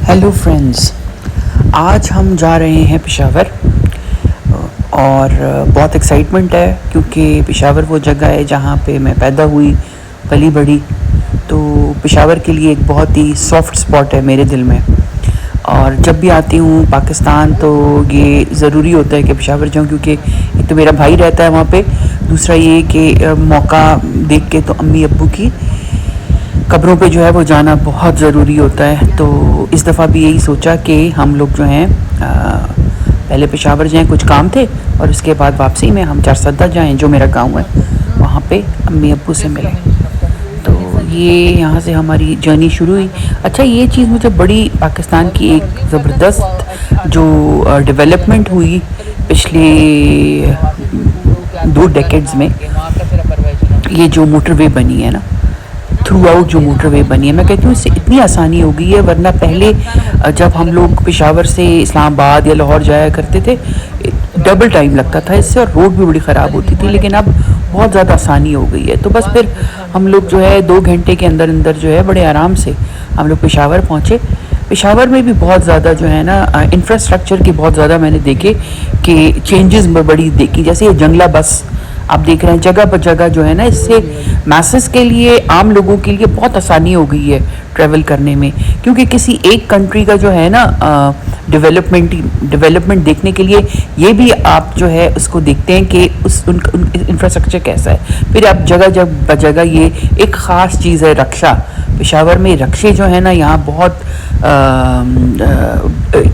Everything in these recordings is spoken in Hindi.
हेलो फ्रेंड्स, आज हम जा रहे हैं पेशावर और बहुत एक्साइटमेंट है क्योंकि पेशावर वो जगह है जहाँ पे मैं पैदा हुई पली बड़ी। तो पेशावर के लिए एक बहुत ही सॉफ्ट स्पॉट है मेरे दिल में और जब भी आती हूँ पाकिस्तान तो ये ज़रूरी होता है कि पेशावर जाऊँ क्योंकि एक तो मेरा भाई रहता है वहाँ पे, दूसरा ये कि मौका देख के तो अम्मी अब्बू की कब्रों पे जो है वो जाना बहुत ज़रूरी होता है। तो इस दफ़ा भी यही सोचा कि हम लोग जो हैं पहले पेशावर जाएं, कुछ काम थे, और उसके बाद वापसी में हम चारसद्दा जाएं जो मेरा गांव है, वहाँ पे अम्मी अब्बू से मिलें। तो ये यहाँ से हमारी जर्नी शुरू हुई। अच्छा, ये चीज़ मुझे बड़ी पाकिस्तान की एक ज़बरदस्त जो डेवलपमेंट हुई पिछले 2 डेकेड्स में, ये जो मोटरवे बनी है ना, थ्रू आउट जो मोटरवे बनी है, मैं कहती हूँ इससे इतनी आसानी हो गई है। वरना पहले जब हम लोग पेशावर से इस्लामाबाद या लाहौर जाया करते थे डबल टाइम लगता था इससे और रोड भी बड़ी ख़राब होती थी, लेकिन अब बहुत ज़्यादा आसानी हो गई है। तो बस फिर हम लोग जो है 2 घंटे के अंदर अंदर जो है बड़े आराम से हम लोग पेशावर पहुँचे। पेशावर में भी बहुत ज़्यादा जो है ना इंफ्रास्ट्रक्चर की बहुत ज़्यादा मैंने देखे कि चेंजेस में बड़ी देखी। जैसे ये जंगला बस आप देख रहे हैं जगह पर जगह जो है ना, इससे मैसेस के लिए, आम लोगों के लिए बहुत आसानी हो गई है ट्रैवल करने में। क्योंकि किसी एक कंट्री का जो है ना डेवलपमेंट देखने के लिए ये भी आप जो है उसको देखते हैं कि उस इंफ्रास्ट्रक्चर कैसा है। फिर आप जगह जगह ये एक ख़ास चीज़ है रक्षा। पेशावर में रक्षे जो है ना यहाँ बहुत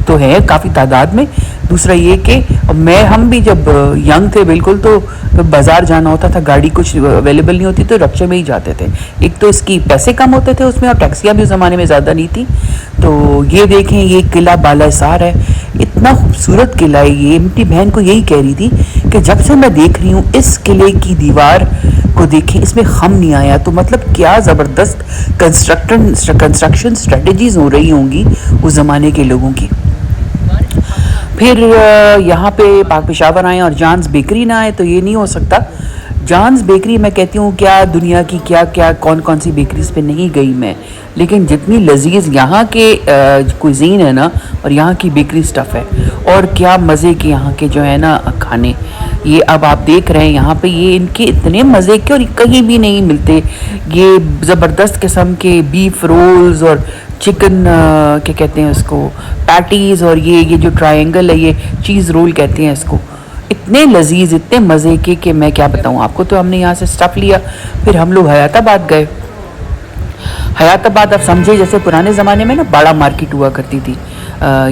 तो है काफ़ी तादाद में। दूसरा ये कि हम भी जब यंग थे बिल्कुल, तो बाज़ार जाना होता था, गाड़ी कुछ अवेलेबल नहीं होती तो रक्षे में ही जाते थे। एक तो इसकी पैसे कम होते थे उसमें और टैक्सियाँ भी उस ज़माने में ज़्यादा नहीं थी। तो ये देखें, ये किला बालासार है, इतना खूबसूरत किला है ये। मेरी बहन को यही कह रही थी कि जब से मैं देख रही हूँ इस किले की दीवार को देखें, इसमें खम नहीं आया। तो मतलब क्या ज़बरदस्त कंस्ट्रक्शन स्ट्रेटजीज हो रही होंगी उस ज़माने के लोगों की। फिर यहाँ पे पाक पेशावर आए और जानस बेकरी ना आए तो ये नहीं हो सकता। जानस बेकरी, मैं कहती हूँ क्या दुनिया की क्या क्या कौन सी बेकरीज पे नहीं गई मैं, लेकिन जितनी लजीज यहाँ के कुजीन है ना और यहाँ की बेकरी स्टफ़ है, और क्या मज़े के यहाँ के जो है ना खाने, ये अब आप देख रहे हैं यहाँ पे ये इनके इतने मज़े के और कहीं भी नहीं मिलते। ये ज़बरदस्त किस्म के बीफ रोल्स और चिकन क्या कहते हैं उसको, पैटीज़, और ये जो ट्रायंगल है ये चीज़ रोल कहते हैं इसको, इतने लजीज, इतने मज़े के कि मैं क्या बताऊँ आपको। तो हमने यहाँ से स्टफ़ लिया, फिर हम लोग हयाताबाद गए। हयाताबाद आप समझे जैसे पुराने ज़माने में ना बड़ा मार्केट हुआ करती थी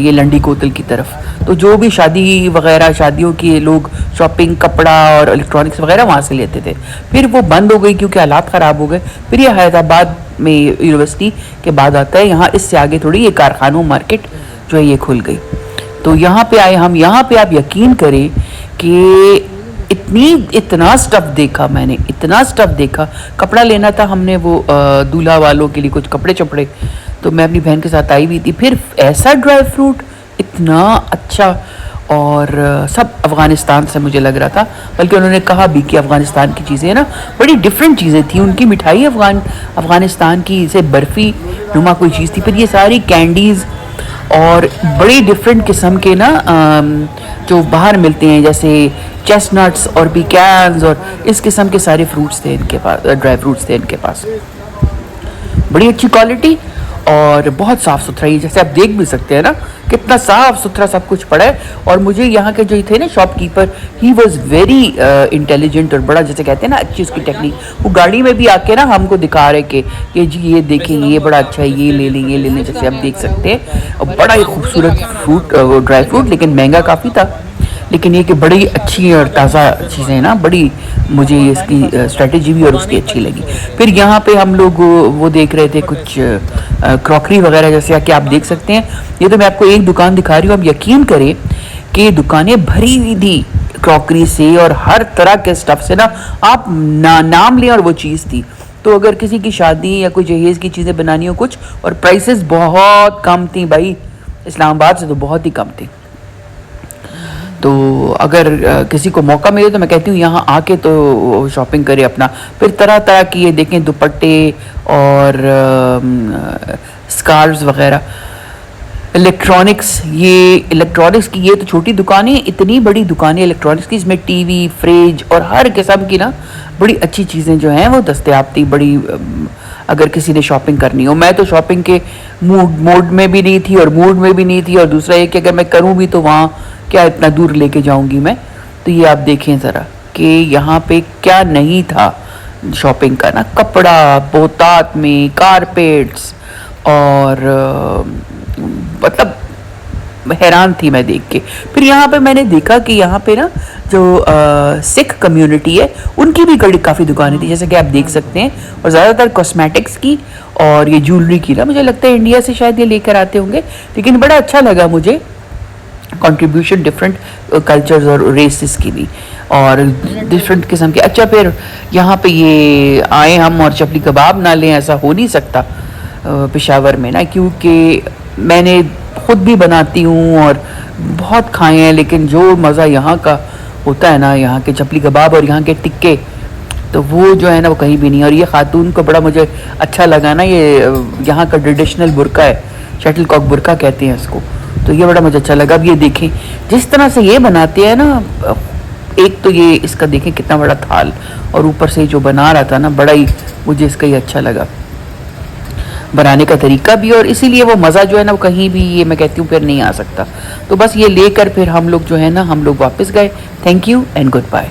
ये लंडी कोतल की तरफ। तो जो भी शादी वगैरह, शादियों की लोग शॉपिंग, कपड़ा और इलेक्ट्रॉनिक्स वगैरह वहाँ से लेते थे। फिर वो बंद हो गई क्योंकि हालात ख़राब हो गए। फिर ये हैदराबाद में यूनिवर्सिटी के बाद आता है, यहाँ इससे आगे थोड़ी ये कारखानों मार्केट जो है ये खुल गई। तो यहाँ पे आए हम। यहाँ पे आप यकीन करें कि इतना स्टफ़ देखा मैंने, इतना स्टफ़ देखा। कपड़ा लेना था हमने वो दूल्हा वालों के लिए कुछ कपड़े चपड़े, तो मैं अपनी बहन के साथ आई भी थी। फिर ऐसा ड्राई फ्रूट इतना अच्छा, और सब अफ़गानिस्तान से मुझे लग रहा था, बल्कि उन्होंने कहा भी कि अफ़गानिस्तान की चीज़ें ना बड़ी डिफरेंट चीज़ें थी। उनकी मिठाई अफ़गानिस्तान की से बर्फ़ी नुमा कोई चीज़ थी। फिर ये सारी कैंडीज़ और बड़ी डिफरेंट किस्म के ना जो बाहर मिलते हैं जैसे चेस्टनट्स और पिकैन्स और इस किस्म के सारे फ्रूट्स थे इनके पास, ड्राई फ्रूट्स थे इनके पास, बड़ी अच्छी क्वालिटी और बहुत साफ़ सुथरा। ही जैसे आप देख भी सकते हैं ना कितना साफ़ सुथरा सब कुछ पड़ा है। और मुझे यहाँ के जो थे ना shopkeeper, he was very intelligent और बड़ा, जैसे कहते हैं ना अच्छी उसकी टेक्निक। वो गाड़ी में भी आके ना हमको दिखा रहे कि ये जी ये देखें ये बड़ा अच्छा है, ये ले लें ये ले लें, जैसे आप देख सकते हैं। और बड़ा ही खूबसूरत फ्रूट, ड्राई फ्रूट, लेकिन महंगा काफ़ी था। लेकिन ये कि बड़ी अच्छी और ताज़ा चीज़ें ना, बड़ी मुझे इसकी स्ट्रेटजी भी और उसकी अच्छी लगी। फिर यहाँ पे हम लोग वो देख रहे थे कुछ क्रॉकरी वगैरह, जैसे कि आप देख सकते हैं। ये तो मैं आपको एक दुकान दिखा रही हूँ, आप यकीन करें कि दुकानें भरी हुई थी क्रॉकरी से और हर तरह के स्टफ़ से ना, आप नाम लें और वो चीज़ थी। तो अगर किसी की शादी या कोई जहेज़ की चीज़ें बनानी हो कुछ, और प्राइसेस बहुत कम थी भाई, इस्लामाबाद से तो बहुत ही कम थी। तो अगर किसी को मौका मिले तो मैं कहती हूँ यहाँ आके तो शॉपिंग करे अपना। फिर तरह तरह की ये देखें दुपट्टे और स्कार्व्स वगैरह, इलेक्ट्रॉनिक्स की ये तो छोटी दुकान है, इतनी बड़ी दुकान है इलेक्ट्रॉनिक्स की, इसमें टीवी, फ्रिज और हर किस्म की ना बड़ी अच्छी चीज़ें जो हैं वो दस्तयाब थी। बड़ी अगर किसी ने शॉपिंग करनी हो, मैं तो शॉपिंग के मोड में भी नहीं थी और मूड में भी नहीं थी, और दूसरा ये कि अगर मैं करूँ भी तो वहाँ क्या इतना दूर लेके जाऊँगी मैं। तो ये आप देखें ज़रा कि यहाँ पे क्या नहीं था शॉपिंग का ना, कपड़ा, पोतात में कारपेट्स, और मतलब हैरान थी मैं देख के। फिर यहाँ पे मैंने देखा कि यहाँ पे ना जो सिख कम्युनिटी है उनकी भी काफ़ी दुकानें थी, जैसे कि आप देख सकते हैं, और ज़्यादातर कॉस्मेटिक्स की और ये ज्वेलरी की ना, मुझे लगता है इंडिया से शायद ये लेकर आते होंगे। लेकिन बड़ा अच्छा लगा मुझे कंट्रीब्यूशन डिफरेंट कल्चर्स और रेसेस की भी, और डिफरेंट किस्म के। अच्छा, फिर यहाँ पे ये आए हम और चपली कबाब ना लें, ऐसा हो नहीं सकता पेशावर में ना, क्योंकि मैंने खुद भी बनाती हूँ और बहुत खाए हैं, लेकिन जो मज़ा यहाँ का होता है ना, यहाँ के चपली कबाब और यहाँ के टिक्के, तो वो जो है ना वो कहीं भी नहीं। और ये खातून को बड़ा मुझे अच्छा लगा ना, ये यहाँ का ट्रेडिशनल बुरका है, शटल कॉक बुरका कहते हैं इसको, तो ये बड़ा मुझे अच्छा लगा। अब ये देखें जिस तरह से ये बनाते हैं ना, एक तो ये इसका देखें कितना बड़ा थाल, और ऊपर से जो बना रहा था ना, बड़ा ही मुझे इसका ही अच्छा लगा बनाने का तरीका भी, और इसीलिए वो मज़ा जो है ना वो कहीं भी, ये मैं कहती हूँ, फिर नहीं आ सकता। तो बस ये लेकर फिर हम लोग जो है ना, हम लोग वापस गए। Thank you and good bye.